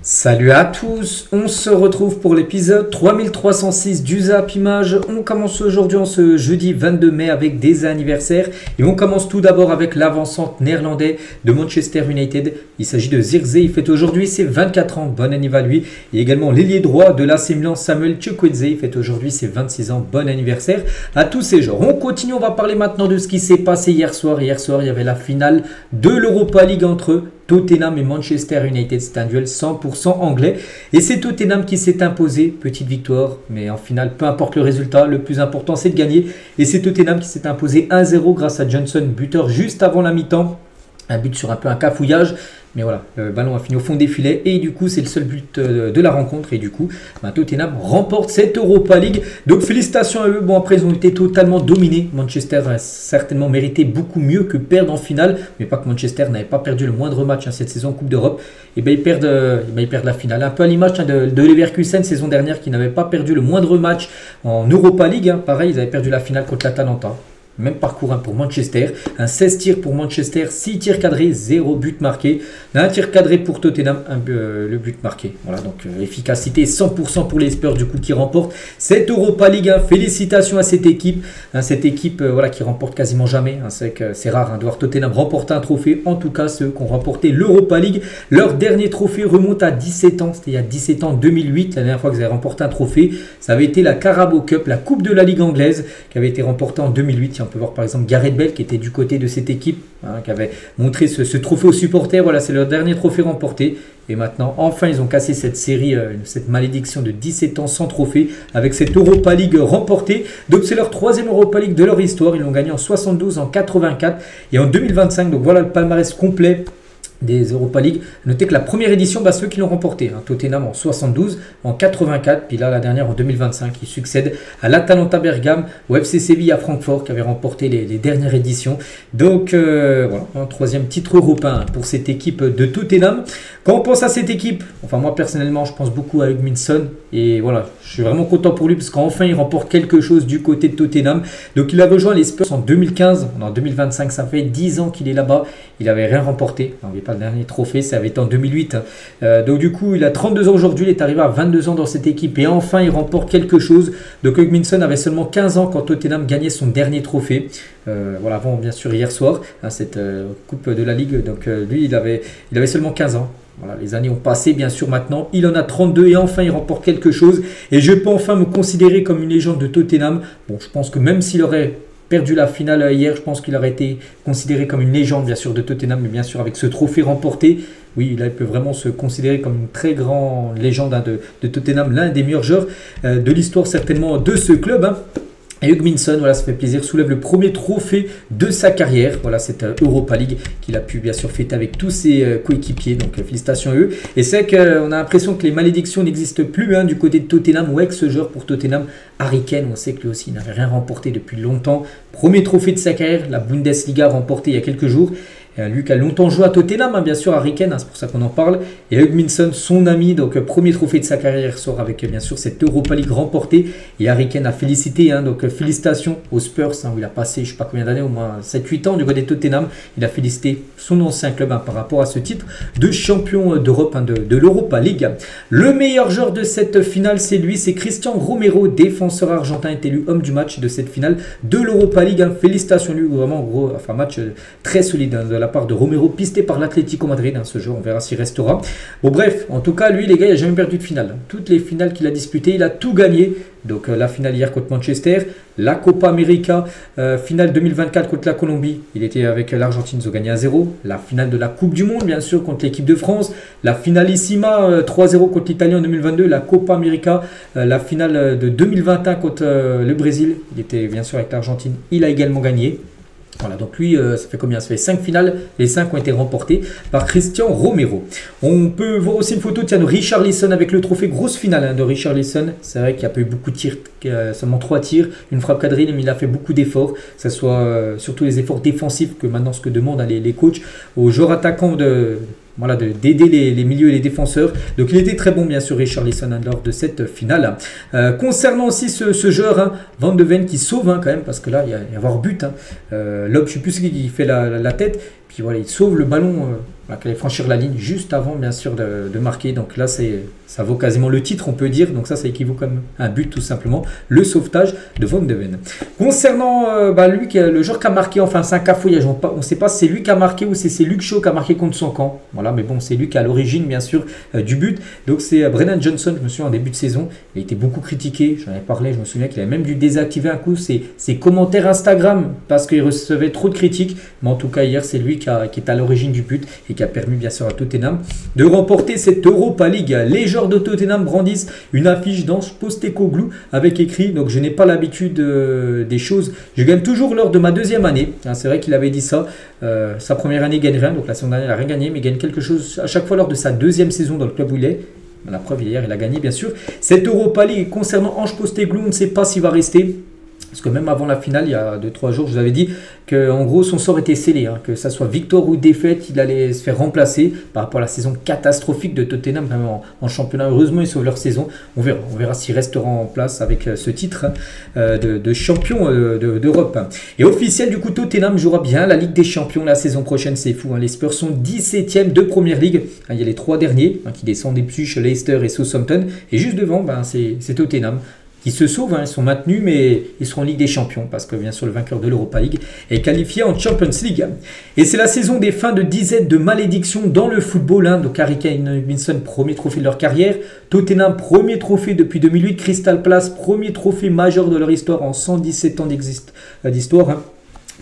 Salut à tous, on se retrouve pour l'épisode 3306 du Zap Image. On commence aujourd'hui en ce jeudi 22 mai avec des anniversaires. Et on commence tout d'abord avec l'avancante néerlandais de Manchester United. Il s'agit de Zirkzee, il fête aujourd'hui ses 24 ans, bon anniversaire à lui. Et également l'ailier droit de l'AC Milan, Samuel Chukwueze, il fête aujourd'hui ses 26 ans, bon anniversaire à tous ces joueurs. On continue, on va parler maintenant de ce qui s'est passé hier soir. Hier soir, il y avait la finale de l'Europa League entre Tottenham et Manchester United. C'est un duel 100% anglais et c'est Tottenham qui s'est imposé, petite victoire, mais en finale peu importe le résultat, le plus important c'est de gagner et c'est Tottenham qui s'est imposé 1-0 grâce à Johnson, buteur juste avant la mi-temps, un but sur un peu un cafouillage. Mais voilà, le ballon a fini au fond des filets et du coup c'est le seul but de la rencontre et du coup Tottenham remporte cette Europa League. Donc félicitations à eux. Bon, après ils ont été totalement dominés. Manchester a certainement mérité beaucoup mieux que perdre en finale, mais pas que Manchester n'avait pas perdu le moindre match cette saison en Coupe d'Europe. Et bien ils perdent la finale. Un peu à l'image de Leverkusen saison dernière qui n'avait pas perdu le moindre match en Europa League. Pareil, ils avaient perdu la finale contre l'Atalanta. Même parcours pour Manchester, un 16 tirs pour Manchester, 6 tirs cadrés, 0 but marqué. Un tir cadré pour Tottenham, le but marqué. Voilà, donc efficacité 100% pour les Spurs du coup qui remportent cette Europa League. Félicitations à cette équipe. Cette équipe qui remporte quasiment jamais. C'est rare de voir Tottenham remporter un trophée. En tout cas, ceux qui ont remporté l'Europa League, leur dernier trophée remonte à 17 ans. C'était il y a 17 ans, 2008. La dernière fois que vous avez remporté un trophée, ça avait été la Carabao Cup, la Coupe de la Ligue anglaise, qui avait été remportée en 2008. On peut voir par exemple Gareth Bale qui était du côté de cette équipe, qui avait montré ce trophée aux supporters. Voilà, c'est leur dernier trophée remporté. Et maintenant, enfin, ils ont cassé cette série, cette malédiction de 17 ans sans trophée avec cette Europa League remportée. Donc, c'est leur troisième Europa League de leur histoire. Ils l'ont gagné en 72, en 84 et en 2025. Donc, voilà le palmarès complet des Europa League. Notez que la première édition, ceux qui l'ont remporté, Tottenham en 72, en 84, puis là la dernière en 2025, qui succède à l'Atalanta Bergame, au FC Séville à Francfort, qui avait remporté les dernières éditions. Donc voilà, un troisième titre européen pour cette équipe de Tottenham. Quand on pense à cette équipe, enfin moi personnellement, je pense beaucoup à Hugminson, et voilà, je suis vraiment content pour lui, parce qu'enfin il remporte quelque chose du côté de Tottenham. Donc il a rejoint les Spurs en 2015, en 2025, ça fait 10 ans qu'il est là-bas, il n'avait rien remporté, on n'avait pas le dernier trophée, ça avait été en 2008. Donc du coup, il a 32 ans aujourd'hui, il est arrivé à 22 ans dans cette équipe et enfin, il remporte quelque chose. Donc Hugminson avait seulement 15 ans quand Tottenham gagnait son dernier trophée. Voilà, avant bien sûr hier soir, cette Coupe de la Ligue. Donc lui, il avait seulement 15 ans. Voilà, les années ont passé, bien sûr, maintenant. Il en a 32 et enfin, il remporte quelque chose. Et je peux enfin me considérer comme une légende de Tottenham. Bon, je pense que même s'il aurait perdu la finale hier, je pense qu'il aurait été considéré comme une légende bien sûr de Tottenham, mais bien sûr avec ce trophée remporté, oui, là il peut vraiment se considérer comme une très grande légende de Tottenham, l'un des meilleurs joueurs de l'histoire certainement de ce club. Et Hugminson, voilà, ça fait plaisir, soulève le premier trophée de sa carrière. Voilà, cette Europa League qu'il a pu bien sûr fêter avec tous ses coéquipiers. Donc félicitations à eux. Et c'est qu'on a l'impression que les malédictions n'existent plus du côté de Tottenham ou ex-joueur pour Tottenham, Harry Kane. On sait que lui aussi n'avait rien remporté depuis longtemps. Premier trophée de sa carrière, la Bundesliga remportée il y a quelques jours. Lui qui a longtemps joué à Tottenham, bien sûr, Harry Kane, c'est pour ça qu'on en parle. Et Hugminson, son ami, donc premier trophée de sa carrière, sort avec bien sûr cette Europa League remportée. Et Harry Kane a félicité, donc félicitations aux Spurs, où il a passé je ne sais pas combien d'années, au moins 7-8 ans du côté de Tottenham. Il a félicité son ancien club par rapport à ce titre de champion d'Europe, de l'Europa League. Le meilleur joueur de cette finale, c'est lui, c'est Cristian Romero, défenseur argentin, est élu homme du match de cette finale de l'Europa League. Félicitations lui, vraiment gros, match très solide de la part de Romero, pisté par l'Atlético Madrid, ce jeu, on verra s'il restera. Bon bref, en tout cas, lui les gars, il n'a jamais perdu de finale. Toutes les finales qu'il a disputées, il a tout gagné. Donc la finale hier contre Manchester, la Copa América, finale 2024 contre la Colombie, il était avec l'Argentine, ils ont gagné 1-0. La finale de la Coupe du Monde, bien sûr, contre l'équipe de France. La finalissima 3-0 contre l'Italie en 2022. La Copa América, la finale de 2021 contre le Brésil, il était bien sûr avec l'Argentine, il a également gagné. Voilà, donc lui, ça fait combien? Ça fait 5 finales, les 5 ont été remportées par Cristian Romero. On peut voir aussi une photo de Richarlison avec le trophée grosse finale de Richarlison. C'est vrai qu'il n'y a pas eu beaucoup de tirs, seulement 3 tirs, une frappe cadrée, mais il a fait beaucoup d'efforts, que ce soit surtout les efforts défensifs que maintenant ce que demandent les coachs aux joueurs attaquants voilà, d'aider les milieux et les défenseurs. Donc il était très bon bien sûr Richarlison lors de cette finale. Concernant aussi ce joueur, Van de Ven qui sauve quand même, parce que là il y a avoir but. Lob, je ne sais plus ce qui fait la tête. Puis voilà, il sauve le ballon voilà, qu'il allait franchir la ligne juste avant, bien sûr, de marquer. Donc là, ça vaut quasiment le titre, on peut dire. Donc ça équivaut comme un but, tout simplement. Le sauvetage de Van de Ven. Concernant lui, le joueur qui a marqué, enfin, c'est un cafouillage. On ne sait pas si c'est lui qui a marqué ou si c'est Luke Shaw qui a marqué contre son camp. Voilà, mais bon, c'est lui qui est à l'origine, bien sûr, du but. Donc c'est Brennan Johnson, je me souviens, en début de saison. Il a été beaucoup critiqué. J'en avais parlé, je me souviens qu'il avait même dû désactiver un coup ses commentaires Instagram parce qu'il recevait trop de critiques. Mais en tout cas, hier, c'est lui qui est à l'origine du but et qui a permis, bien sûr, à Tottenham de remporter cette Europa League. Les joueurs de Tottenham brandissent une affiche d'Ange Postecoglou avec écrit, donc je n'ai pas l'habitude des choses, je gagne toujours lors de ma deuxième année. C'est vrai qu'il avait dit ça. Sa première année, il gagne rien, donc la saison dernière, il n'a rien gagné, mais il gagne quelque chose à chaque fois lors de sa deuxième saison dans le club où il est. La preuve, hier, il a gagné, bien sûr. Cette Europa League, concernant Ange Postecoglou, on ne sait pas s'il va rester. Parce que même avant la finale, il y a 2-3 jours, je vous avais dit qu'en gros, son sort était scellé. Que ça soit victoire ou défaite, il allait se faire remplacer par rapport à la saison catastrophique de Tottenham même en championnat. Heureusement, ils sauvent leur saison. On verra s'il restera en place avec ce titre de champion d'Europe. Et officiel, du coup, Tottenham jouera bien la Ligue des Champions la saison prochaine. C'est fou. Les Spurs sont 17e de Première Ligue. Il y a les 3 derniers qui descendent des dessus, Leicester et Southampton. Et juste devant, c'est Tottenham qui se sauvent, ils sont maintenus, mais ils seront en Ligue des Champions, parce que bien sûr le vainqueur de l'Europa League est qualifié en Champions League. Et c'est la saison des fins de dizaines de malédictions dans le football. Donc Harry Kane et Wilson, premier trophée de leur carrière. Tottenham, premier trophée depuis 2008. Crystal Palace, premier trophée majeur de leur histoire en 117 ans d'histoire.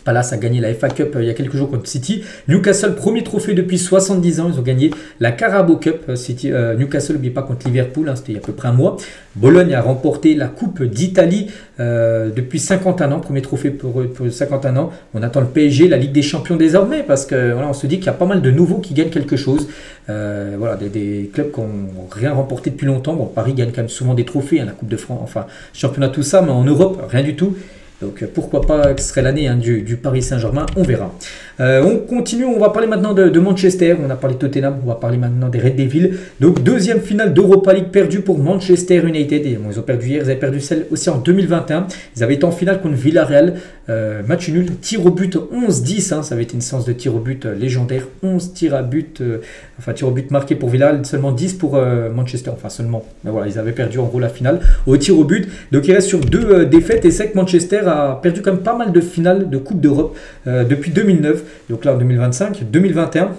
Palace a gagné la FA Cup il y a quelques jours contre City. Newcastle, premier trophée depuis 70 ans. Ils ont gagné la Carabao Cup. Newcastle, n'oubliez pas, contre Liverpool. C'était il y a à peu près un mois. Bologne a remporté la Coupe d'Italie depuis 51 ans. Premier trophée pour 51 ans. On attend le PSG, la Ligue des Champions désormais. Parce que voilà, on se dit qu'il y a pas mal de nouveaux qui gagnent quelque chose. Voilà, des clubs qui n'ont rien remporté depuis longtemps. Bon, Paris gagne quand même souvent des trophées. La Coupe de France, enfin, championnat, tout ça. Mais en Europe, rien du tout. Donc pourquoi pas, ce serait l'année du Paris Saint-Germain, on verra. On continue, on va parler maintenant de Manchester, on a parlé de Tottenham, on va parler maintenant des Red Devils. Donc deuxième finale d'Europa League perdue pour Manchester United. Et, ils ont perdu hier, ils avaient perdu celle aussi en 2021. Ils avaient été en finale contre Villarreal, match nul, tir au but 11-10, ça avait été une séance de tir au but légendaire, 11 tirs à but, tir au but marqué pour Villarreal, seulement 10 pour Manchester, enfin seulement. Mais voilà, ils avaient perdu en gros la finale au tir au but. Donc il reste sur 2 défaites et c'est que Manchester a perdu quand même pas mal de finales de Coupe d'Europe depuis 2009. Donc là en 2025, 2021.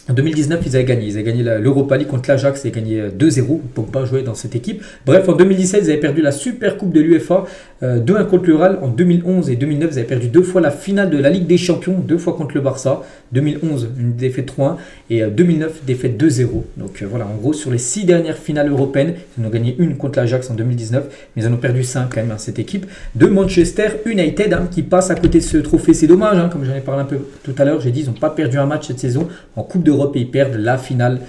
En 2019, ils avaient gagné l'Europa League contre l'Ajax, ils avaient gagné 2-0. Pogba jouait dans cette équipe. Bref, en 2017, ils avaient perdu la Super Coupe de l'UEFA, 2-1 contre le Real. En 2011 et 2009, ils avaient perdu 2 fois la finale de la Ligue des Champions, 2 fois contre le Barça. 2011, une défaite 3-1 et 2009, défaite 2-0. Donc voilà, en gros, sur les 6 dernières finales européennes, ils en ont gagné une contre l'Ajax en 2019, mais ils en ont perdu 5 quand même, cette équipe de Manchester United qui passe à côté de ce trophée. C'est dommage, comme j'en ai parlé un peu tout à l'heure, j'ai dit, ils n'ont pas perdu un match cette saison en Coupe d'Europe et ils perdent la finale.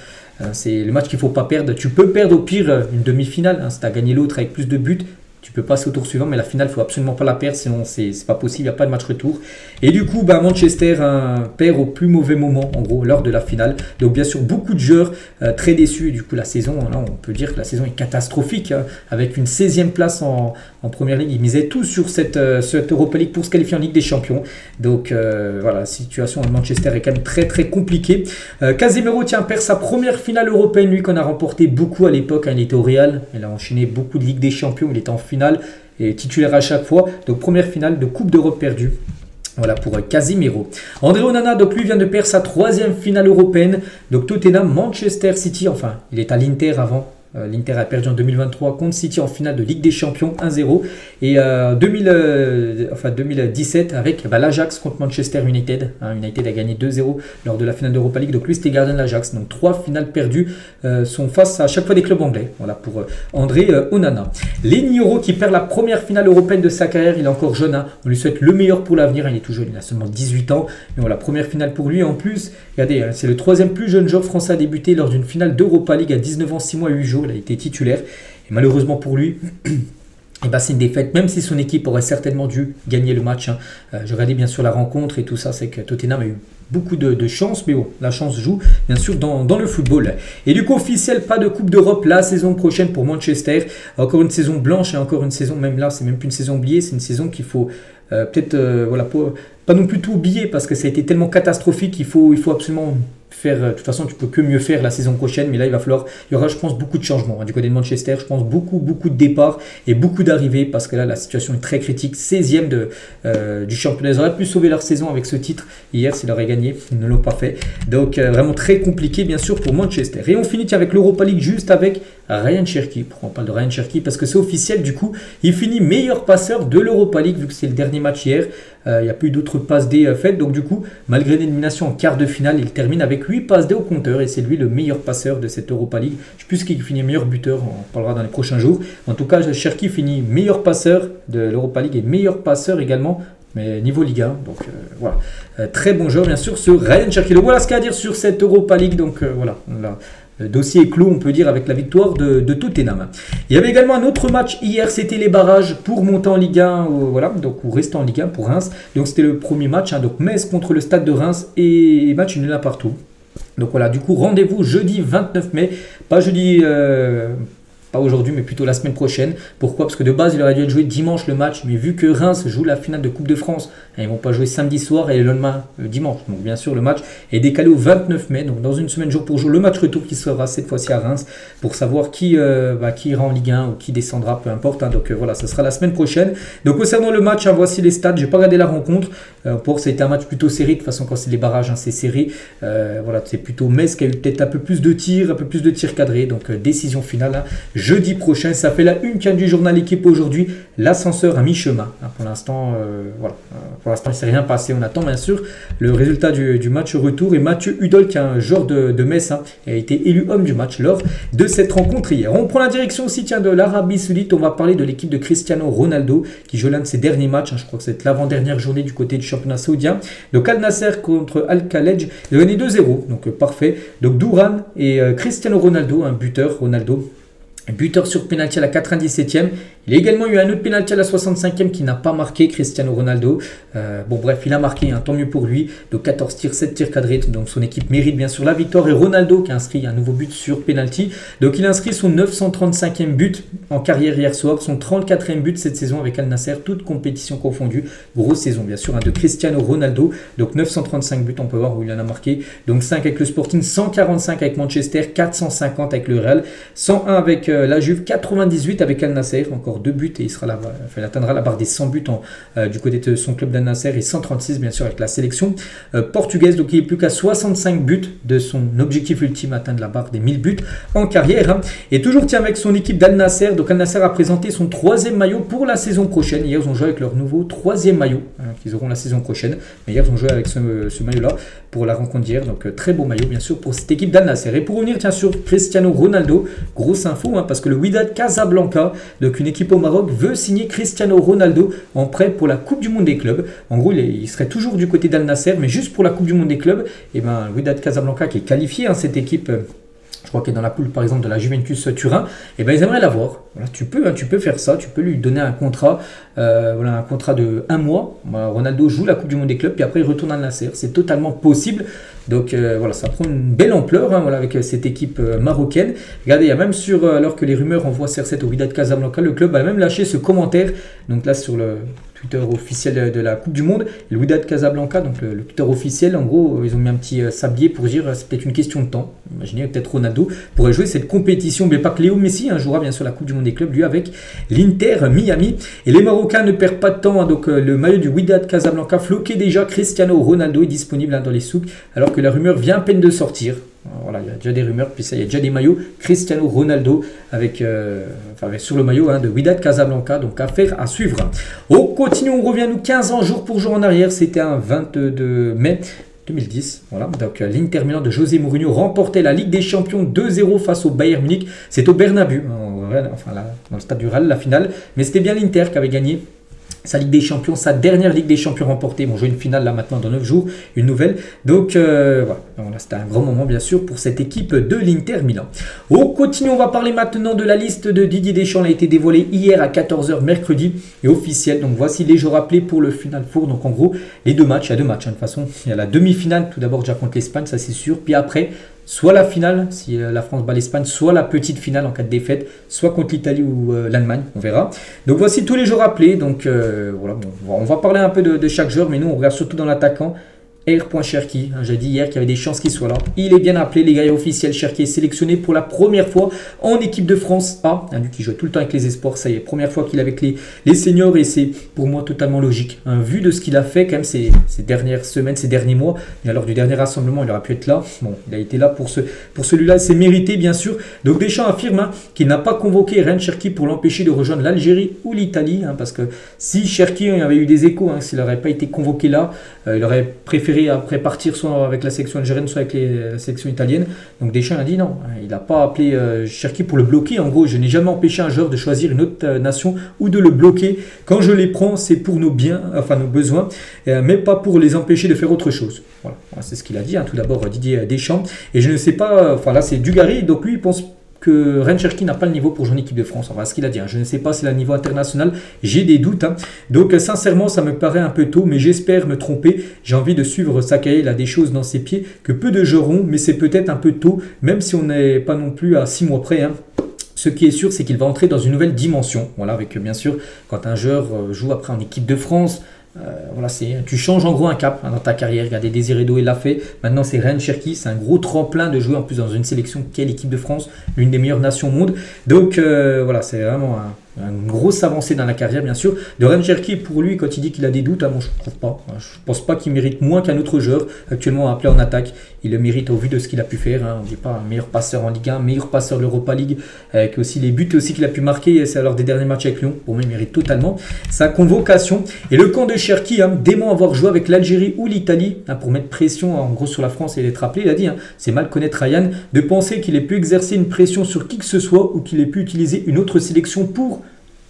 C'est le match qu'il ne faut pas perdre. Tu peux perdre au pire une demi-finale, si tu as gagné l'autre avec plus de buts. Tu peux passer au tour suivant, mais la finale, il ne faut absolument pas la perdre, sinon c'est pas possible, il n'y a pas de match retour. Et du coup, Manchester perd au plus mauvais moment, en gros, lors de la finale. Donc bien sûr, beaucoup de joueurs très déçus. Et du coup, la saison, là, on peut dire que la saison est catastrophique, avec une 16e place en Première Ligue. Ils misaient tout sur cette Europa League pour se qualifier en Ligue des Champions. Donc voilà, la situation à Manchester est quand même très très compliquée. Casemiro, perd sa première finale européenne, lui qu'on a remporté beaucoup à l'époque. Il était au Real, il a enchaîné beaucoup de Ligue des Champions, il était en finale et titulaire à chaque fois. Donc première finale de Coupe d'Europe perdue. Voilà pour Casemiro. André Onana, donc lui vient de perdre sa 3e finale européenne. Donc Tottenham, Manchester City, enfin il est à l'Inter avant. L'Inter a perdu en 2023 contre City en finale de Ligue des Champions 1-0. Et 2017 avec l'Ajax contre Manchester United. United a gagné 2-0 lors de la finale d'Europa League. Donc lui c'était gardien de l'Ajax. Donc 3 finales perdues sont face à chaque fois des clubs anglais. Voilà pour André Onana. Lenny qui perd la première finale européenne de sa carrière. Il est encore jeune. On lui souhaite le meilleur pour l'avenir. Il est tout jeune, il a seulement 18 ans. Mais voilà, première finale pour lui. En plus, regardez, c'est le 3e plus jeune joueur français à débuter lors d'une finale d'Europa League à 19 ans, 6 mois et 8 jours. Il a été titulaire et malheureusement pour lui c'est une défaite, même si son équipe aurait certainement dû gagner le match. Je regardais bien sûr la rencontre et tout ça, c'est que Tottenham a eu beaucoup de chance, mais bon, la chance joue bien sûr dans le football. Et du coup officiel, pas de Coupe d'Europe la saison prochaine pour Manchester. Encore une saison blanche et encore une saison, même là c'est même plus une saison oubliée, c'est une saison qu'il faut peut-être pas non plus tout oublier parce que ça a été tellement catastrophique qu'il faut absolument faire, de toute façon, tu peux que mieux faire la saison prochaine, mais là, il y aura, je pense, beaucoup de changements. Du côté de Manchester, je pense beaucoup de départs et beaucoup d'arrivées, parce que là, la situation est très critique. 16e du championnat. Ils auraient pu sauver leur saison avec ce titre hier s'ils auraient gagné. Ils ne l'ont pas fait. Donc, vraiment très compliqué, bien sûr, pour Manchester. Et on finit avec l'Europa League, juste avec Ryan Cherki. Pourquoi on parle de Ryan Cherki? Parce que c'est officiel, du coup, il finit meilleur passeur de l'Europa League, vu que c'est le dernier match hier. Il n'y a plus d'autres passes D faites. Donc, du coup, malgré l'élimination en quart de finale, il termine avec 8 passes D au compteur. Et c'est lui le meilleur passeur de cette Europa League. Je ne sais plus qui finit meilleur buteur. On parlera dans les prochains jours. En tout cas, Cherki finit meilleur passeur de l'Europa League et meilleur passeur également, mais niveau Ligue 1. Donc voilà, très bon joueur bien sûr ce Ryan Cherki. Donc voilà ce qu'il y a à dire sur cette Europa League. Donc voilà, le dossier est clos, on peut dire, avec la victoire de Tottenham. Il y avait également un autre match hier, c'était les barrages pour monter en Ligue 1, voilà, donc ou rester en Ligue 1 pour Reims. Donc c'était le premier match, donc Metz contre le Stade de Reims et match nul à partout. Donc voilà, du coup rendez-vous jeudi 29 mai, pas jeudi... pas aujourd'hui, mais plutôt la semaine prochaine. Pourquoi? Parce que de base, il aurait dû être joué dimanche le match, mais vu que Reims joue la finale de Coupe de France, ils ne vont pas jouer samedi soir et le lendemain dimanche. Donc bien sûr, le match est décalé au 29 mai, donc dans une semaine jour pour jour. Le match retour qui sera cette fois-ci à Reims pour savoir qui ira en Ligue 1 ou qui descendra, peu importe. Donc voilà, ce sera la semaine prochaine. Donc concernant le match, voici les stats. Je n'ai pas regardé la rencontre. Pour ça a été un match plutôt serré. De toute façon, quand c'est les barrages, c'est serré. Voilà, c'est plutôt Metz qui a eu peut-être un peu plus de tirs, cadrés. Donc décision finale. Jeudi prochain, ça fait la une qui a du journal Équipe aujourd'hui, l'ascenseur à mi-chemin. Pour l'instant, voilà. Pour l'instant, il ne s'est rien passé. On attend bien sûr le résultat du match retour. Et Mathieu Hudol, qui est un joueur de Metz, a été élu homme du match lors de cette rencontre hier. On prend la direction aussi de l'Arabie Saoudite. On va parler de l'équipe de Cristiano Ronaldo qui joue l'un de ses derniers matchs. Je crois que c'est l'avant-dernière journée du côté du championnat saoudien. Donc Al Nasser contre Al Khalej. Il a gagné 2-0. Donc parfait. Donc Douran et Cristiano Ronaldo, un buteur. Ronaldo, buteur sur pénalty à la 97e. Il a également eu un autre pénalty à la 65e qui n'a pas marqué, Cristiano Ronaldo. Bon bref, il a marqué, tant mieux pour lui. Donc 14 tirs, 7 tirs cadrés. Donc son équipe mérite bien sûr la victoire. Et Ronaldo qui a inscrit un nouveau but sur pénalty. Donc il a inscrit son 935e but en carrière hier soir. Son 34e but cette saison avec Al Nasser, toute compétition confondue. Grosse saison bien sûr de Cristiano Ronaldo. Donc 935 buts, on peut voir où il en a marqué. Donc 5 avec le Sporting, 145 avec Manchester, 450 avec le Real, 101 avec la Juve, 98 avec Al Nasser. Encore 2 buts et il atteindra la barre des 100 buts du côté de son club d'Al Nasser et 136 bien sûr avec la sélection portugaise. Donc il n'est plus qu'à 65 buts de son objectif ultime, atteindre la barre des 1000 buts en carrière. Et toujours avec son équipe d'Al Nasser. Donc Al Nasser a présenté son 3e maillot pour la saison prochaine. Hier ils ont joué avec leur nouveau 3e maillot qu'ils auront la saison prochaine. Mais hier ils ont joué avec ce maillot là pour la rencontre d'hier. Donc très beau maillot bien sûr pour cette équipe d'Al Nasser. Et pour revenir sur Cristiano Ronaldo, grosse info parce que le Wydad Casablanca, donc une équipe au Maroc, veut signer Cristiano Ronaldo en prêt pour la Coupe du Monde des clubs. En gros, il serait toujours du côté d'Al Nasser, mais juste pour la Coupe du Monde des clubs. Et le Wydad Casablanca qui est qualifié, cette équipe, je crois qu'elle est dans la poule par exemple de la Juventus Turin, et ils aimeraient l'avoir. Voilà, tu peux faire ça, tu peux lui donner un contrat, un contrat de 1 mois. Ronaldo joue la Coupe du Monde des clubs, puis après il retourne à Al Nasser. C'est totalement possible. Donc voilà, ça prend une belle ampleur avec cette équipe marocaine. Regardez, il y a même alors que les rumeurs envoient CR7 au Wydad Casablanca, le club a même lâché ce commentaire. Donc là sur le Twitter officiel de la Coupe du Monde, le Wydad Casablanca, donc le Twitter officiel, en gros, ils ont mis un petit sablier pour dire c'est peut-être une question de temps. Imaginez peut-être Ronaldo pourrait jouer cette compétition, mais pas que Léo Messi jouera bien sûr la Coupe du Monde des clubs, lui avec l'Inter Miami. Et les Marocains ne perdent pas de temps, donc le maillot du Wydad Casablanca floqué déjà, Cristiano Ronaldo est disponible dans les souks, alors que la rumeur vient à peine de sortir. Voilà, il y a déjà des rumeurs, puis ça, il y a déjà des maillots Cristiano Ronaldo sur le maillot de Wydad Casablanca, donc affaire à suivre. On continue, on revient nous 15 ans jour pour jour en arrière, c'était un 22 mai 2010, voilà. Donc l'Inter Milan de José Mourinho remportait la Ligue des Champions 2-0 face au Bayern Munich. C'est au Bernabeu, dans le stade du Real, la finale, mais c'était bien l'Inter qui avait gagné sa Ligue des Champions, sa dernière Ligue des Champions remportée. Ils vont jouer une finale là maintenant dans 9 jours, une nouvelle. Donc voilà, c'était un grand moment bien sûr pour cette équipe de l'Inter Milan. On continue, on va parler maintenant de la liste de Didier Deschamps. Elle a été dévoilée hier à 14 h mercredi et officielle. Donc voici les jours appelés pour le Final Four. Donc en gros, les deux matchs, il y a deux matchs de toute façon. Il y a la demi-finale tout d'abord déjà contre l'Espagne, ça c'est sûr. Puis après, soit la finale, si la France bat l'Espagne, soit la petite finale en cas de défaite, soit contre l'Italie ou l'Allemagne, on verra. Donc voici tous les jours appelés. Donc voilà, on va parler un peu de chaque joueur, mais nous on regarde surtout dans l'attaquant. R.Cherki, j'ai dit hier qu'il y avait des chances qu'il soit là. Il est bien appelé, les gars, officiels. Cherki est sélectionné pour la première fois en équipe de France A. Lui qui joue tout le temps avec les espoirs, ça y est, première fois qu'il est avec les seniors et c'est pour moi totalement logique. Vu de ce qu'il a fait quand même ces dernières semaines, ces derniers mois, et lors du dernier rassemblement, il aurait pu être là. Bon, il a été là pour celui-là, c'est mérité bien sûr. Donc Deschamps affirme qu'il n'a pas convoqué Ryan Cherki pour l'empêcher de rejoindre l'Algérie ou l'Italie, parce que si Cherki avait eu des échos, s'il n'aurait pas été convoqué là, il aurait préféré après partir soit avec la sélection algérienne, soit avec la sélection italienne. Donc Deschamps a dit non, il n'a pas appelé Cherki pour le bloquer. En gros, je n'ai jamais empêché un joueur de choisir une autre nation ou de le bloquer. Quand je les prends, c'est pour nos biens, enfin nos besoins, mais pas pour les empêcher de faire autre chose. Voilà, c'est ce qu'il a dit, tout d'abord Didier Deschamps. Et je ne sais pas, enfin là c'est Dugarry, donc lui il pense que Ryan Cherki n'a pas le niveau pour jouer en équipe de France. Enfin, ce qu'il a dit, je ne sais pas si c'est le niveau international, j'ai des doutes. Donc sincèrement, ça me paraît un peu tôt, mais j'espère me tromper. J'ai envie de suivre sa carrière, il a des choses dans ses pieds que peu de joueurs ont, mais c'est peut-être un peu tôt, même si on n'est pas non plus à 6 mois près. Ce qui est sûr, c'est qu'il va entrer dans une nouvelle dimension. Voilà, avec bien sûr, quand un joueur joue après en équipe de France, voilà, tu changes en gros un cap dans ta carrière. Regardez, Désiré Doué l'a fait. Maintenant, c'est Ryan Cherki. C'est un gros tremplin de jouer en plus dans une sélection qui est l'équipe de France, l'une des meilleures nations au monde. Donc voilà, c'est vraiment une grosse avancée dans la carrière, bien sûr. De Ryan Cherki, pour lui, quand il dit qu'il a des doutes, moi je ne trouve pas. Je ne pense pas qu'il mérite moins qu'un autre joueur actuellement appelé en attaque. Il le mérite au vu de ce qu'il a pu faire. On ne dit pas un meilleur passeur en Ligue 1, meilleur passeur de l'Europa League, avec aussi les buts aussi qu'il a pu marquer. C'est lors des derniers matchs avec Lyon. Pour moi, il mérite totalement sa convocation. Et le camp de Cherki, dément avoir joué avec l'Algérie ou l'Italie, pour mettre pression en gros sur la France et d'être appelé, il a dit, c'est mal connaître Ryan, de penser qu'il ait pu exercer une pression sur qui que ce soit ou qu'il ait pu utiliser une autre sélection pour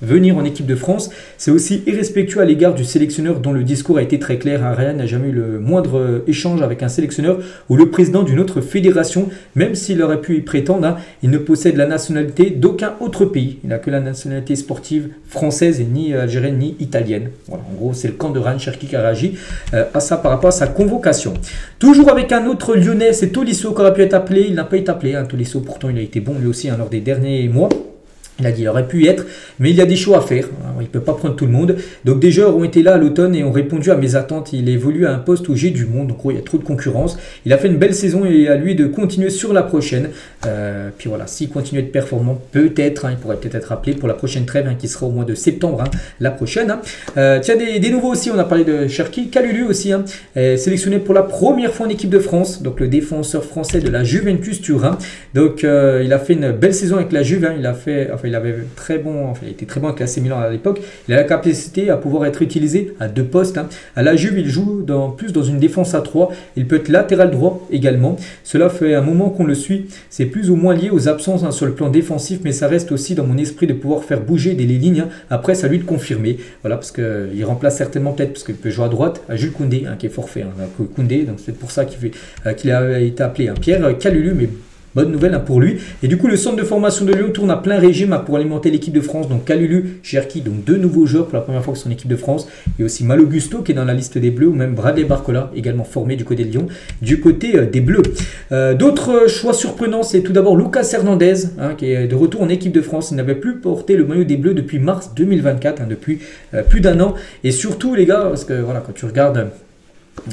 venir en équipe de France. C'est aussi irrespectueux à l'égard du sélectionneur dont le discours a été très clair. Ryan n'a jamais eu le moindre échange avec un sélectionneur ou le président d'une autre fédération, même s'il aurait pu y prétendre. Il ne possède la nationalité d'aucun autre pays. Il n'a que la nationalité sportive française et ni algérienne ni italienne. Voilà, en gros, c'est le camp de Ryan Cherki qui a réagi à ça par rapport à sa convocation. Toujours avec un autre Lyonnais, c'est Tolisso qui aurait pu être appelé. Il n'a pas été appelé. Tolisso, pourtant, il a été bon lui aussi lors des derniers mois. Il a dit qu'il aurait pu y être, mais il y a des choix à faire. Il ne peut pas prendre tout le monde. Donc des joueurs ont été là à l'automne et ont répondu à mes attentes. Il évolue à un poste où j'ai du monde. Donc il y a trop de concurrence. Il a fait une belle saison et à lui de continuer sur la prochaine. Puis voilà, s'il continue à être performant, peut-être, il pourrait peut-être être appelé pour la prochaine trêve qui sera au mois de septembre, la prochaine. Tiens, des nouveaux aussi, on a parlé de Cherki. Kalulu aussi, sélectionné pour la première fois en équipe de France. Donc le défenseur français de la Juventus Turin. Donc il a fait une belle saison avec la Juve. Il a fait... il avait il était très bon avec l'AC Milan à l'époque. Il a la capacité à pouvoir être utilisé à deux postes. À la Juve, il joue plus dans une défense à 3. Il peut être latéral droit également. Cela fait un moment qu'on le suit. C'est plus ou moins lié aux absences sur le plan défensif, mais ça reste aussi dans mon esprit de pouvoir faire bouger les lignes. Après, c'est à lui de confirmer. Voilà, parce qu'il remplace certainement peut-être, parce qu'il peut jouer à droite, à Jules Koundé, qui est forfait. Koundé, donc c'est pour ça qu'il a été appelé Pierre Kalulu, mais bonne nouvelle pour lui. Et du coup, le centre de formation de Lyon tourne à plein régime pour alimenter l'équipe de France. Donc Kalulu, Cherki, donc deux nouveaux joueurs pour la première fois que son équipe de France. Et aussi Malo Gusto qui est dans la liste des Bleus, ou même Bradley Barcola, également formé du côté de Lyon, du côté des Bleus. D'autres choix surprenants, c'est tout d'abord Lucas Hernandez, qui est de retour en équipe de France. Il n'avait plus porté le maillot des Bleus depuis mars 2024, depuis plus d'un an. Et surtout, les gars, parce que voilà, quand tu regardes,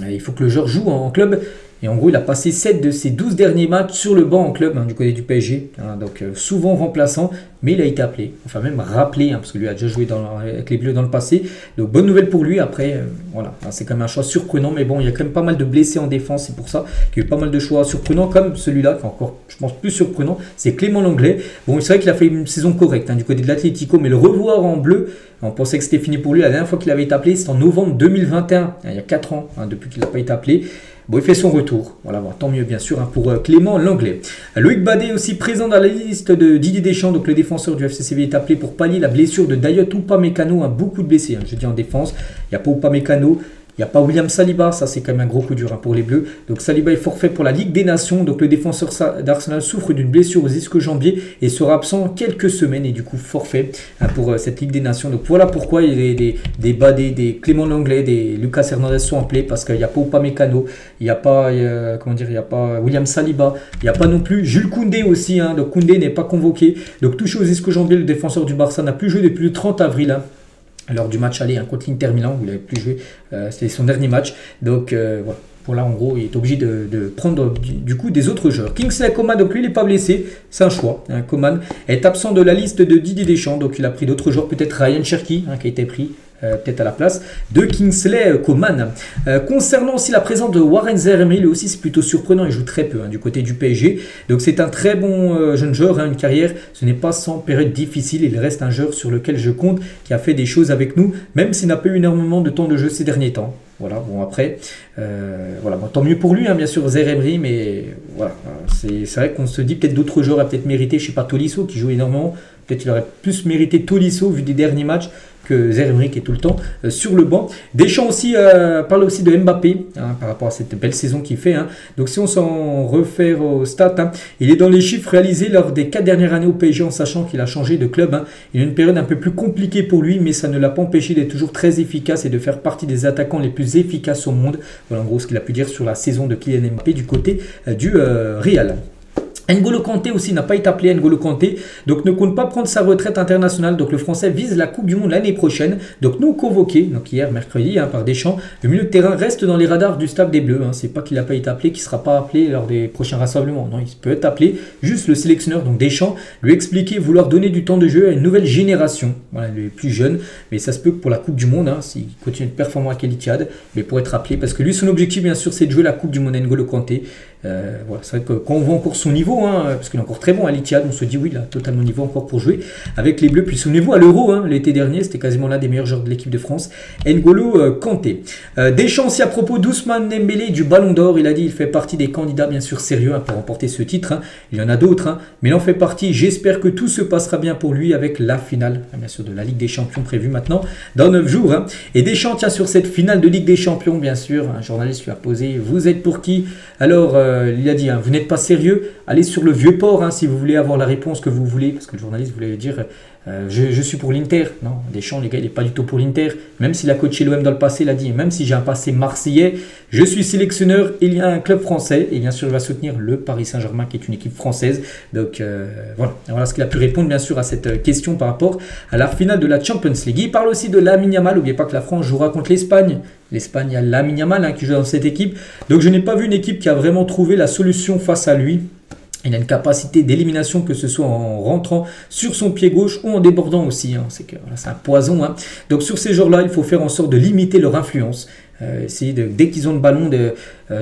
il faut que le joueur joue en club. Et en gros, il a passé 7 de ses 12 derniers matchs sur le banc en club du côté du PSG. Donc souvent remplaçant, mais il a été appelé. Enfin même rappelé, parce que lui a déjà joué avec les Bleus dans le passé. Donc bonne nouvelle pour lui. Après, voilà, c'est quand même un choix surprenant. Mais bon, il y a quand même pas mal de blessés en défense. C'est pour ça qu'il y a eu pas mal de choix surprenants, comme celui-là, qui est encore, je pense, plus surprenant. C'est Clément Lenglet. Bon, c'est vrai qu'il a fait une saison correcte du côté de l'Atlético, mais le revoir en bleu, on pensait que c'était fini pour lui. La dernière fois qu'il avait été appelé, c'était en novembre 2021, il y a 4 ans, depuis qu'il n'a pas été appelé. Bon, il fait son retour. Voilà, bon, tant mieux bien sûr pour Clément Lenglet. Loïc Badet aussi présent dans la liste de Didier Deschamps. Donc le défenseur du FC Séville est appelé pour pallier la blessure de Dayot Upamecano. Beaucoup de blessés, je dis en défense. Il n'y a pas Upamecano. Il n'y a pas William Saliba, ça c'est quand même un gros coup dur pour les Bleus. Donc Saliba est forfait pour la Ligue des Nations. Donc le défenseur d'Arsenal souffre d'une blessure aux ischio-jambiers et sera absent quelques semaines et du coup forfait pour cette Ligue des Nations. Donc voilà pourquoi il y a des Badet, des Clément Lenglet, des Lucas Hernandez sont appelés, parce qu'il n'y a pas Upamecano, il n'y a pas il n'y a pas William Saliba, il n'y a pas non plus Jules Koundé aussi. Donc Koundé n'est pas convoqué. Donc touché aux ischio-jambiers, le défenseur du Barça n'a plus joué depuis le 30 avril. Lors du match aller contre l'Inter Milan, où il n'avait plus joué, c'était son dernier match. Donc voilà, voilà, en gros, il est obligé de prendre du coup des autres joueurs. Kingsley Coman, donc lui, il n'est pas blessé, c'est un choix. Hein. Coman est absent de la liste de Didier Deschamps, donc il a pris d'autres joueurs, peut-être Ryan Cherki, qui a été pris. Peut-être à la place de Kingsley Coman. Concernant aussi la présence de Warren Zaïre-Emery, lui aussi c'est plutôt surprenant, il joue très peu du côté du PSG. Donc c'est un très bon jeune joueur, une carrière, ce n'est pas sans période difficile, il reste un joueur sur lequel je compte, qui a fait des choses avec nous, même s'il n'a pas eu énormément de temps de jeu ces derniers temps. Voilà, bon après, voilà, bon, tant mieux pour lui, bien sûr, Zaïre-Emery, mais voilà, c'est vrai qu'on se dit peut-être d'autres joueurs auraient peut-être mérité, je ne sais pas, Tolisso qui joue énormément, peut-être qu'il aurait plus mérité Tolisso vu des derniers matchs, que Zaïre-Emery qui est tout le temps sur le banc. Deschamps aussi parle aussi de Mbappé par rapport à cette belle saison qu'il fait. Donc si on s'en réfère aux stats, il est dans les chiffres réalisés lors des 4 dernières années au PSG en sachant qu'il a changé de club. Il a une période un peu plus compliquée pour lui, mais ça ne l'a pas empêché d'être toujours très efficace et de faire partie des attaquants les plus efficaces au monde. Voilà en gros ce qu'il a pu dire sur la saison de Kylian Mbappé du côté du Real. N'Golo Kanté aussi n'a pas été appelé, N'Golo Kanté, donc ne compte pas prendre sa retraite internationale. Donc le Français vise la Coupe du Monde l'année prochaine. Donc nous convoqué, donc hier mercredi par Deschamps, le milieu de terrain reste dans les radars du staff des Bleus. C'est pas qu'il n'a pas été appelé, qu'il ne sera pas appelé lors des prochains rassemblements. Non, il peut être appelé. Juste le sélectionneur, donc Deschamps, lui expliquer vouloir donner du temps de jeu à une nouvelle génération. Voilà, les plus jeunes, mais ça se peut que pour la Coupe du Monde, s'il continue de performer à l'Etihad, mais pour être appelé, parce que lui son objectif bien sûr c'est de jouer la Coupe du Monde. N'Golo Kanté. Voilà, c'est vrai que quand on voit encore son niveau, parce qu'il est encore très bon à l'Etihad, on se dit oui, il a totalement niveau encore pour jouer avec les Bleus. Puis souvenez-vous à l'Euro, l'été dernier, c'était quasiment l'un des meilleurs joueurs de l'équipe de France, N'Golo Kanté. Deschamps aussi à propos d'Ousmane Dembélé du Ballon d'Or, il a dit il fait partie des candidats bien sûr sérieux pour remporter ce titre. Il y en a d'autres, mais il en fait partie. J'espère que tout se passera bien pour lui avec la finale, bien sûr, de la Ligue des Champions prévue maintenant dans 9 jours. Et Deschamps tient sur cette finale de Ligue des Champions, bien sûr. Un journaliste lui a posé vous êtes pour qui? Alors il a dit vous n'êtes pas sérieux, allez sur le Vieux-Port si vous voulez avoir la réponse que vous voulez, parce que le journaliste voulait dire je suis pour l'Inter. Non, Deschamps, les gars, il n'est pas du tout pour l'Inter. Même s'il a coaché l'OM dans le passé, il a dit même si j'ai un passé marseillais, je suis sélectionneur, il y a un club français et bien sûr il va soutenir le Paris Saint-Germain qui est une équipe française. Donc voilà ce qu'il a pu répondre bien sûr à cette question par rapport à la finale de la Champions League. Il parle aussi de Lamine Yamal, n'oubliez pas que la France jouera contre l'Espagne. L'Espagne, il y a Lamine Yamal qui joue dans cette équipe. Donc je n'ai pas vu une équipe qui a vraiment trouvé la solution face à lui. Il a une capacité d'élimination, que ce soit en rentrant sur son pied gauche ou en débordant aussi. C'est un poison. Donc sur ces joueurs-là, il faut faire en sorte de limiter leur influence. Essayer dès qu'ils ont le ballon de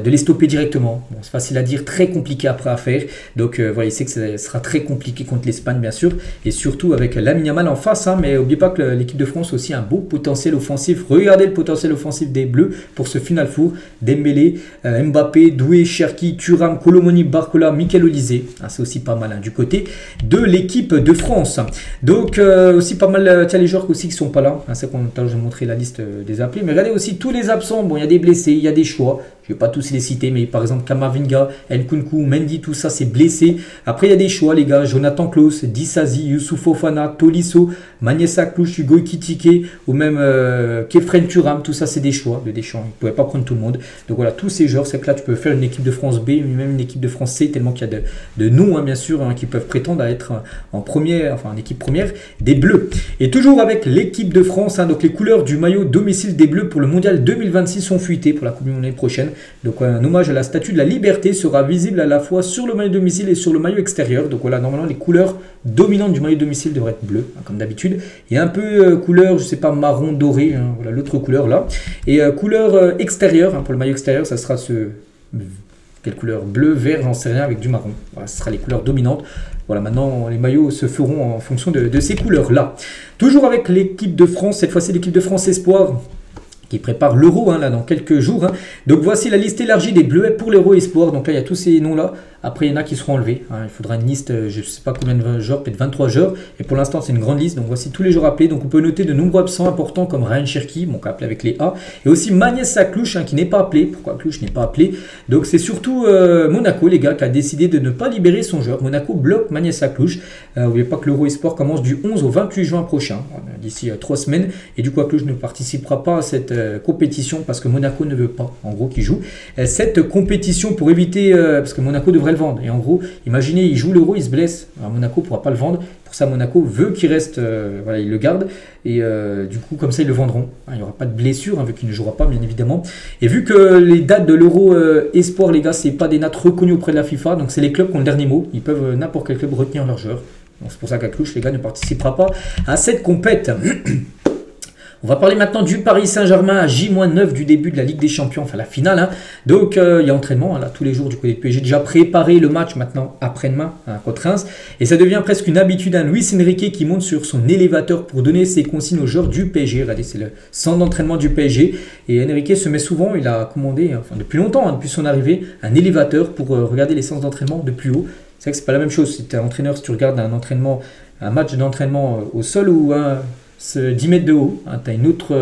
les stopper directement. Bon, c'est facile à dire, très compliqué après à faire. Donc voilà, il sait que ce sera très compliqué contre l'Espagne bien sûr. Et surtout avec Lamine Yamal en face. Mais n'oubliez pas que l'équipe de France a aussi un beau potentiel offensif. Regardez le potentiel offensif des Bleus pour ce Final Four. Dembélé, Mbappé, Doué, Cherki, Thuram, Colomoni, Barcola, Michael Olise. C'est aussi pas mal du côté de l'équipe de France. Donc aussi pas mal, tiens les joueurs aussi qui sont pas là. C'est qu'on je vais montrer la liste des appelés. Mais regardez aussi tous les absents. Bon, il y a des blessés, il y a des choix. Je ne vais pas tous les citer, mais par exemple Kamavinga, Nkunku, Mendy, tout ça c'est blessé. Après il y a des choix les gars, Jonathan Klaus, Disasi, Youssouf Fofana, Tolisso, Magnessa Klouch, Hugo Ekitike ou même Kefren Thuram, tout ça c'est des choix de Deschamps. Il ne pouvait pas prendre tout le monde. Donc voilà, tous ces joueurs, c'est que là tu peux faire une équipe de France B, même une équipe de France C, tellement qu'il y a de noms bien sûr qui peuvent prétendre à être en première, enfin en équipe première des Bleus. Et toujours avec l'équipe de France, donc les couleurs du maillot domicile des Bleus pour le Mondial 2026 sont fuitées pour la Coupe du Monde l'année prochaine. Donc un hommage à la Statue de la Liberté sera visible à la fois sur le maillot domicile et sur le maillot extérieur. Donc voilà, normalement les couleurs dominantes du maillot domicile devraient être bleues, comme d'habitude. Il y a un peu couleur, je sais pas, marron doré, voilà l'autre couleur là. Et couleur extérieure, pour le maillot extérieur, ça sera quelle couleur? Bleu, vert, j'en sais rien, avec du marron. Voilà, ce sera les couleurs dominantes. Voilà, maintenant les maillots se feront en fonction de ces couleurs-là. Toujours avec l'équipe de France, cette fois-ci l'équipe de France Espoir, qui prépare l'Euro là dans quelques jours. Donc voici la liste élargie des Bleuets pour l'Euro Espoir. Donc là, il y a tous ces noms-là. Après, il y en a qui seront enlevés. Il faudra une liste, je ne sais pas combien de joueurs, peut-être 23 joueurs. Et pour l'instant, c'est une grande liste. Donc voici tous les joueurs appelés. Donc on peut noter de nombreux absents importants comme Ryan Cherki, bon, qui est appelé avec les A. Et aussi Magnessa Klouch, qui n'est pas appelé. Pourquoi Klouch n'est pas appelé? Donc c'est surtout Monaco, les gars, qui a décidé de ne pas libérer son joueur. Monaco bloque Magnessa Klouch. N'oubliez pas que l'Euro Espoir commence du 11 au 28 juin prochain, d'ici 3 semaines. Et du coup, Klouch ne participera pas à cette compétition parce que Monaco ne veut pas, en gros, qu'il joue cette compétition pour éviter, parce que Monaco devrait pourrait le vendre. Et en gros, imaginez, il joue l'Euro, il se blesse. Alors, Monaco ne pourra pas le vendre. Pour ça, Monaco veut qu'il reste, voilà, il le garde. Et du coup, comme ça, ils le vendront. Il n'y aura pas de blessure, vu qu'il ne jouera pas, bien évidemment. Et vu que les dates de l'Euro Espoir, les gars, c'est pas des dates reconnues auprès de la FIFA. Donc, c'est les clubs qui ont le dernier mot. Ils peuvent, n'importe quel club, retenir leurs joueurs. Donc, c'est pour ça qu'à Cluj, les gars, ne participera pas à cette compète. On va parler maintenant du Paris Saint-Germain à J-9 du début de la Ligue des Champions, enfin la finale. Hein. Donc il y a entraînement hein, là, tous les jours du côté du PSG. Déjà préparé le match maintenant après-demain hein, contre Reims. Et ça devient presque une habitude. Hein. Luis Enrique qui monte sur son élévateur pour donner ses consignes aux joueurs du PSG. Regardez, c'est le centre d'entraînement du PSG. Et Enrique se met souvent, il a commandé, enfin depuis longtemps, hein, depuis son arrivée, un élévateur pour regarder les séances d'entraînement de plus haut. C'est vrai que c'est pas la même chose si tu es un entraîneur, si tu regardes un match d'entraînement au sol ou 10 mètres de haut, hein, tu as une autre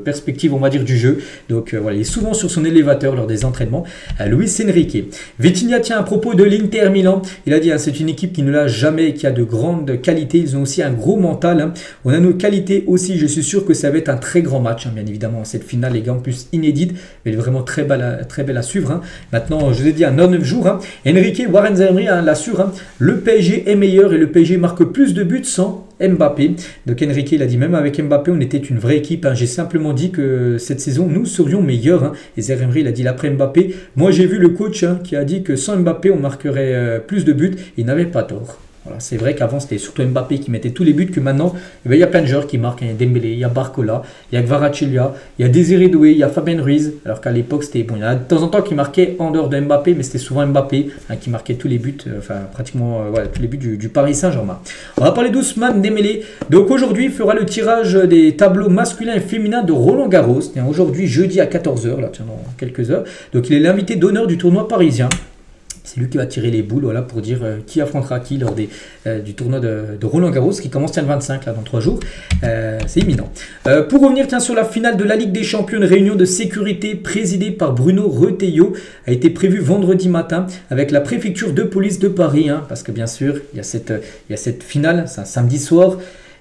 perspective, on va dire, du jeu. Donc voilà, il est souvent sur son élévateur lors des entraînements. Luis Enrique. Vitinha tient à propos de l'Inter Milan. Il a dit, hein, c'est une équipe qui ne l'a jamais et qui a de grandes qualités. Ils ont aussi un gros mental. Hein. On a nos qualités aussi. Je suis sûr que ça va être un très grand match, hein, bien évidemment. Cette finale, les gars, en plus inédite, mais elle est vraiment très belle à suivre. Hein. Maintenant, je vous ai dit, 9 jours. Hein. Enrique, Warren Zaïre hein, l'assure. Hein. Le PSG est meilleur et le PSG marque plus de buts sans Mbappé. Donc Enrique, il a dit, même avec Mbappé, on était une vraie équipe. Hein. J'ai simplement dit que cette saison, nous serions meilleurs. Hein. Et Zaïre Emery, il a dit l'après Mbappé. Moi, j'ai vu le coach hein, qui a dit que sans Mbappé, on marquerait plus de buts. Il n'avait pas tort. Voilà, c'est vrai qu'avant, c'était surtout Mbappé qui mettait tous les buts, que maintenant, il y a plein de joueurs qui marquent. Il y a Dembélé, il y a Barcola, il y a Kvaratskhelia, il y a Désiré Doué, il y a Fabien Ruiz. Alors qu'à l'époque, c'était bon. Il y en a de temps en temps qui marquaient en dehors de Mbappé, mais c'était souvent Mbappé hein, qui marquait tous les buts, enfin pratiquement voilà, tous les buts du Paris Saint-Germain. On va parler doucement de Dembélé. Donc aujourd'hui, il fera le tirage des tableaux masculins et féminins de Roland Garros. Aujourd'hui, jeudi à 14 h, là, tiens, dans quelques heures. Donc il est l'invité d'honneur du tournoi parisien. C'est lui qui va tirer les boules voilà, pour dire qui affrontera qui lors du tournoi de Roland Garros qui commence le 25 là, dans 3 jours. C'est imminent. Pour revenir tiens, sur la finale de la Ligue des Champions, une réunion de sécurité présidée par Bruno Retailleau a été prévue vendredi matin avec la préfecture de police de Paris. Hein, parce que bien sûr, il y a cette finale, c'est un samedi soir.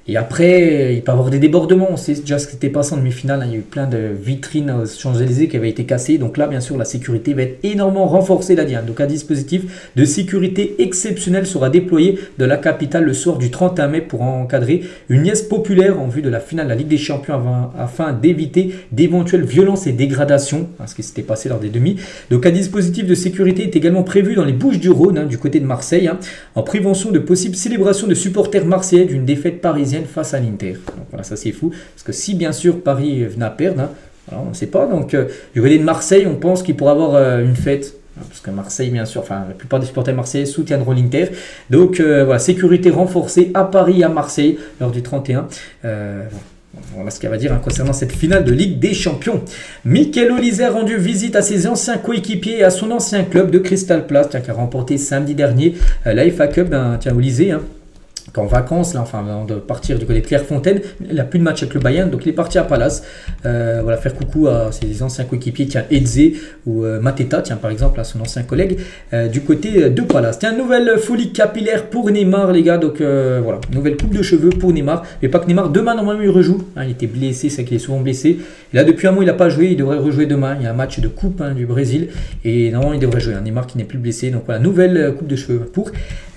Et après, il peut y avoir des débordements. On sait déjà ce qui s'était passé en demi-finale. Hein. Il y a eu plein de vitrines aux Champs-Élysées qui avaient été cassées. Donc là, bien sûr, la sécurité va être énormément renforcée là-dedans. Donc un dispositif de sécurité exceptionnel sera déployé de la capitale le soir du 31 mai pour encadrer une liesse populaire en vue de la finale de la Ligue des Champions afin d'éviter d'éventuelles violences et dégradations. Hein, ce qui s'était passé lors des demi. Donc un dispositif de sécurité est également prévu dans les Bouches-du-Rhône, hein, du côté de Marseille, hein, en prévention de possibles célébrations de supporters marseillais d'une défaite parisienne face à l'Inter. Donc voilà, ça c'est fou. Parce que si bien sûr Paris venait à perdre, hein, alors, on ne sait pas. Donc du côté de Marseille, on pense qu'il pourrait avoir une fête. Parce que Marseille, bien sûr, enfin la plupart des supporters marseillais soutiendront l'Inter. Donc voilà, sécurité renforcée à Paris et à Marseille lors du 31. Voilà ce qu'elle va dire hein, concernant cette finale de Ligue des Champions. Mikel Olise a rendu visite à ses anciens coéquipiers et à son ancien club de Crystal Palace, qui a remporté samedi dernier la FA Cup. Tiens, Olise, hein, qu'en vacances, là, enfin, avant de partir du côté de Clairefontaine, il n'a plus de match avec le Bayern, donc il est parti à Palace. Voilà, faire coucou à ses anciens coéquipiers, tiens, Eze ou Mateta, tiens, par exemple, à son ancien collègue, du côté de Palace. Tiens, nouvelle folie capillaire pour Neymar, les gars, donc voilà, nouvelle coupe de cheveux pour Neymar, mais pas que Neymar, demain, normalement, il rejoue, hein, il était blessé, c'est qu'il est souvent blessé. Et là, depuis un mois, il n'a pas joué, il devrait rejouer demain, il y a un match de coupe hein, du Brésil, et normalement, il devrait jouer, hein, Neymar qui n'est plus blessé, donc voilà, nouvelle coupe de cheveux pour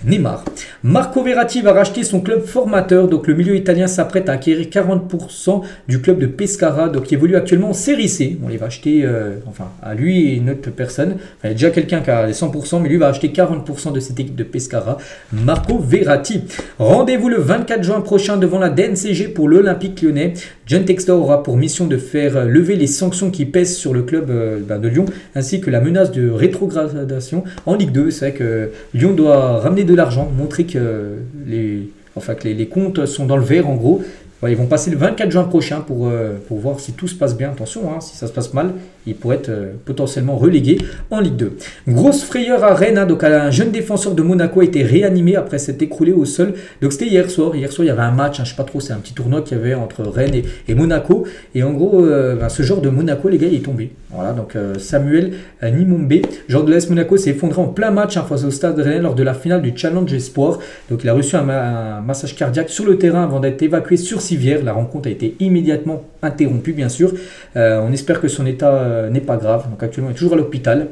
Neymar. Marco Verratti va racheter son club formateur. Donc le milieu italien s'apprête à acquérir 40% du club de Pescara, donc qui évolue actuellement en Série C. On les va acheter, enfin à lui et une autre personne. Enfin, il y a déjà quelqu'un qui a les 100%, mais lui va acheter 40% de cette équipe de Pescara. Marco Verratti. Rendez-vous le 24 juin prochain devant la DNCG pour l'Olympique Lyonnais. John Textor aura pour mission de faire lever les sanctions qui pèsent sur le club de Lyon, ainsi que la menace de rétrogradation en Ligue 2. C'est vrai que Lyon doit ramener de l'argent, montrer que les comptes sont dans le vert en gros. Ils vont passer le 24 juin prochain pour voir si tout se passe bien. Attention, hein, si ça se passe mal, il pourrait être potentiellement relégué en Ligue 2. Grosse frayeur à Rennes. Hein, donc un jeune défenseur de Monaco a été réanimé après s'être écroulé au sol. Donc c'était hier soir. Hier soir, il y avait un match. Hein, je ne sais pas trop, c'est un petit tournoi qu'il y avait entre Rennes et Monaco. Et en gros, ce joueur de Monaco, les gars, il est tombé. Voilà, donc Samuel Nimombe, joueur de l'AS Monaco, s'est effondré en plein match hein, face au Stade Rennais lors de la finale du Challenge Espoir. Donc il a reçu un massage cardiaque sur le terrain avant d'être évacué sur civière. La rencontre a été immédiatement interrompue, bien sûr. On espère que son état n'est pas grave. Donc actuellement, il est toujours à l'hôpital.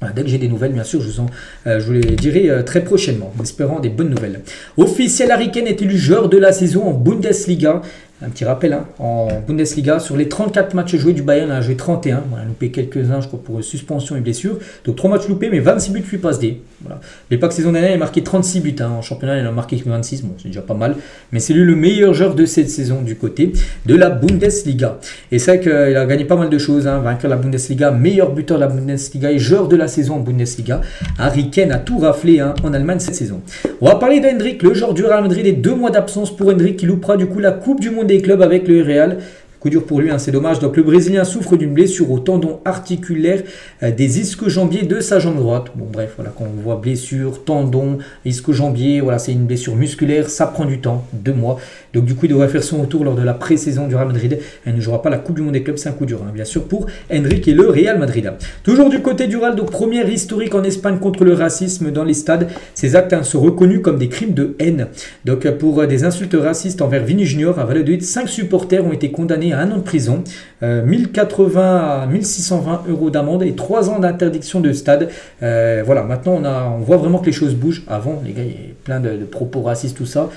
Voilà, dès que j'ai des nouvelles, bien sûr, je vous les dirai très prochainement, en espérant des bonnes nouvelles. Officiel, Harry Kane est élu joueur de la saison en Bundesliga. Un petit rappel, hein, en Bundesliga, sur les 34 matchs joués du Bayern, on a joué 31. On a loupé quelques-uns, je crois, pour suspension et blessure. Donc 3 matchs loupés, mais 26 buts, 8 passes D. Voilà. Mais pas que saison dernière, il a marqué 36 buts. Hein. En championnat, il en a marqué 26. Bon, c'est déjà pas mal. Mais c'est lui le meilleur joueur de cette saison du côté de la Bundesliga. Et c'est vrai qu'il a gagné pas mal de choses. Hein. Vainqueur de la Bundesliga, meilleur buteur de la Bundesliga et joueur de la saison en Bundesliga. Harry Kane a tout raflé hein, en Allemagne cette saison. On va parler d'Hendrick, le joueur du Real Madrid, et 2 mois d'absence pour Hendrick qui loupera du coup la Coupe du Monde des clubs avec le Real. Coup dur pour lui, hein, c'est dommage. Donc le Brésilien souffre d'une blessure au tendon articulaire des ischio-jambiers de sa jambe droite. Bon bref, voilà, quand on voit blessure, tendon, ischio-jambier, voilà, c'est une blessure musculaire, ça prend du temps, 2 mois. Donc du coup, il devrait faire son retour lors de la pré-saison du Real Madrid. Il ne jouera pas la Coupe du Monde des clubs, c'est un coup dur, hein, bien sûr, pour Hendrick et le Real Madrid. Toujours du côté du Real, donc première historique en Espagne contre le racisme dans les stades. Ces actes hein, sont reconnus comme des crimes de haine. Donc pour des insultes racistes envers Vini Junior à Valladolid, 5 supporters ont été condamnés à 1 an de prison, 1080 à 1620 euros d'amende et 3 ans d'interdiction de stade. Voilà, maintenant on voit vraiment que les choses bougent. Avant, les gars, il y avait plein de propos racistes, tout ça.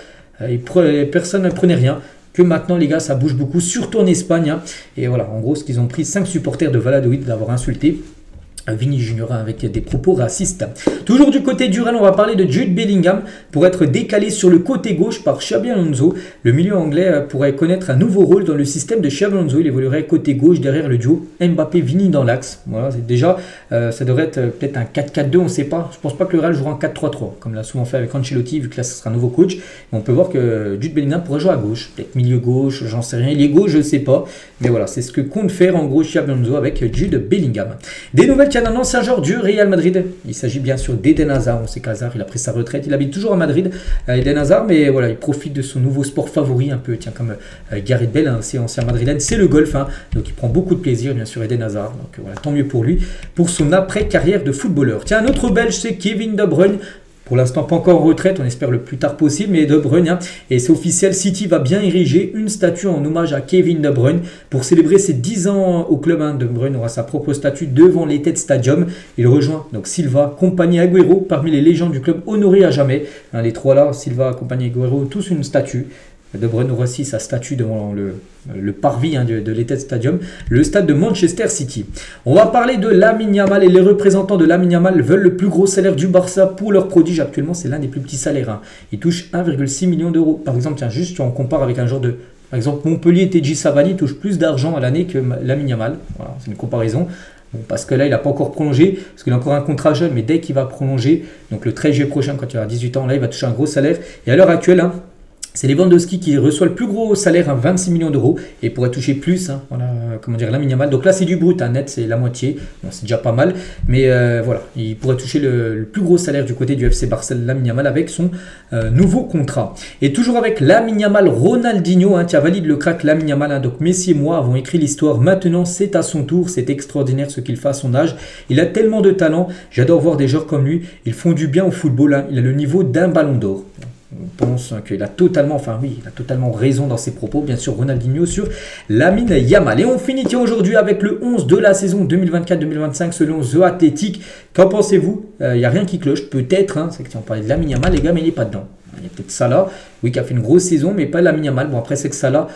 Personne ne prenait rien. Que maintenant, les gars, ça bouge beaucoup, surtout en Espagne. Hein. Et voilà, en gros, ce qu'ils ont pris 5 supporters de Valladolid d'avoir insulté Vini Junior avec des propos racistes. Toujours du côté du Real, on va parler de Jude Bellingham pour être décalé sur le côté gauche par Xabi Alonso. Le milieu anglais pourrait connaître un nouveau rôle dans le système de Xabi Alonso. Il évoluerait côté gauche derrière le duo Mbappé-Vini dans l'axe. Voilà, c'est déjà, ça devrait être peut-être un 4-4-2, on ne sait pas. Je ne pense pas que le Real jouera en 4-3-3 comme l'a souvent fait avec Ancelotti, vu que là ce sera un nouveau coach. On peut voir que Jude Bellingham pourrait jouer à gauche, peut-être milieu gauche, j'en sais rien. Il est gauche, je ne sais pas. Mais voilà, c'est ce que compte faire en gros Xabi Alonso avec Jude Bellingham. Des nouvelles qu'il y a un ancien joueur du Real Madrid. Il s'agit bien sûr d'Eden Hazard. On sait qu'Hazard, il a pris sa retraite. Il habite toujours à Madrid, Eden Hazard, mais voilà, il profite de son nouveau sport favori, un peu, tiens, comme Gareth Bale, hein, c'est ancien madrilène, c'est le golf. Hein, donc il prend beaucoup de plaisir, bien sûr, Eden Hazard. Donc voilà, tant mieux pour lui, pour son après-carrière de footballeur. Tiens, un autre Belge, c'est Kevin De Bruyne. Pour l'instant, pas encore en retraite, on espère le plus tard possible, mais De Bruyne, hein, et c'est officiel, City va bien ériger une statue en hommage à Kevin De Bruyne. Pour célébrer ses 10 ans au club, hein, De Bruyne aura sa propre statue devant l'Etihad Stadium. Il rejoint donc Silva, Compagnie, Agüero, parmi les légendes du club honorés à jamais. Hein, les trois là, Silva, Compagnie, Agüero, tous une statue. De Bruyne aura aussi sa statue devant le parvis hein, de l'Etihad Stadium, le stade de Manchester City. On va parler de Lamine Yamal et les représentants de Lamine Yamal veulent le plus gros salaire du Barça pour leur prodige. Actuellement, c'est l'un des plus petits salaires. Hein. Il touche 1,6 million d'euros. Par exemple, tiens, juste on compare avec un joueur de... Par exemple, Montpellier, TJ Savani touche plus d'argent à l'année que Lamine Yamal. Voilà, c'est une comparaison. Bon, parce que là, il n'a pas encore prolongé, parce qu'il a encore un contrat jeune, mais dès qu'il va prolonger, donc le 13 juillet prochain, quand il aura 18 ans, là, il va toucher un gros salaire. Et à l'heure actuelle, hein, c'est Lewandowski qui reçoit le plus gros salaire, hein, 26 millions d'euros, et pourrait toucher plus, hein, voilà, comment dire, Lamine Yamal. Donc là, c'est du brut, hein, net, c'est la moitié, bon, c'est déjà pas mal, mais voilà, il pourrait toucher le plus gros salaire du côté du FC Barcelone, Lamine Yamal, avec son nouveau contrat. Et toujours avec Lamine Yamal, Ronaldinho, hein, qui valide le crack Lamine Yamal, hein, donc Messi et moi avons écrit l'histoire, maintenant c'est à son tour, c'est extraordinaire ce qu'il fait à son âge, il a tellement de talent, j'adore voir des joueurs comme lui, ils font du bien au football, hein, il a le niveau d'un ballon d'or. On pense qu'il a totalement, enfin oui, il a totalement raison dans ses propos, bien sûr, Ronaldinho sur Lamine Yamal. Et on finit aujourd'hui avec le 11 de la saison 2024-2025 selon The Athletic. Qu'en pensez-vous? Il n'y a rien qui cloche, peut-être, hein, c'est que si on parlait de Lamine Yamal, les gars, mais il n'est pas dedans. Il y a peut-être Salah, oui, qui a fait une grosse saison, mais pas Lamine Yamal. Bon, après, c'est que Salah,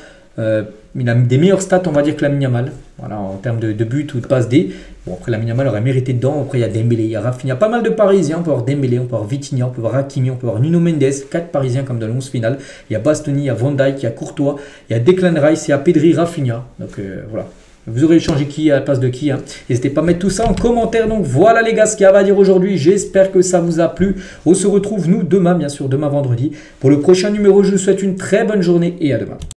il a des meilleurs stats, on va dire, que Lamine Yamal, voilà, en termes de buts ou de passes D. Bon, après, Lamine Yamal aurait mérité dedans. Après, il y a Dembélé, il y a Rafinha, pas mal de Parisiens. On peut avoir Dembélé, on peut avoir Vitinha, on peut avoir Hakimi, on peut avoir Nuno Mendes, 4 Parisiens comme dans l'11 finale. Il y a Bastoni, il y a Van Dijk, il y a Courtois, il y a Declan Rice, il y a Pedri, Rafinha. Donc voilà. Vous aurez échangé qui à la place de qui, hein. N'hésitez pas à mettre tout ça en commentaire. Donc voilà les gars ce qu'il y a à dire aujourd'hui. J'espère que ça vous a plu. On se retrouve nous demain, bien sûr, demain vendredi. Pour le prochain numéro, je vous souhaite une très bonne journée et à demain.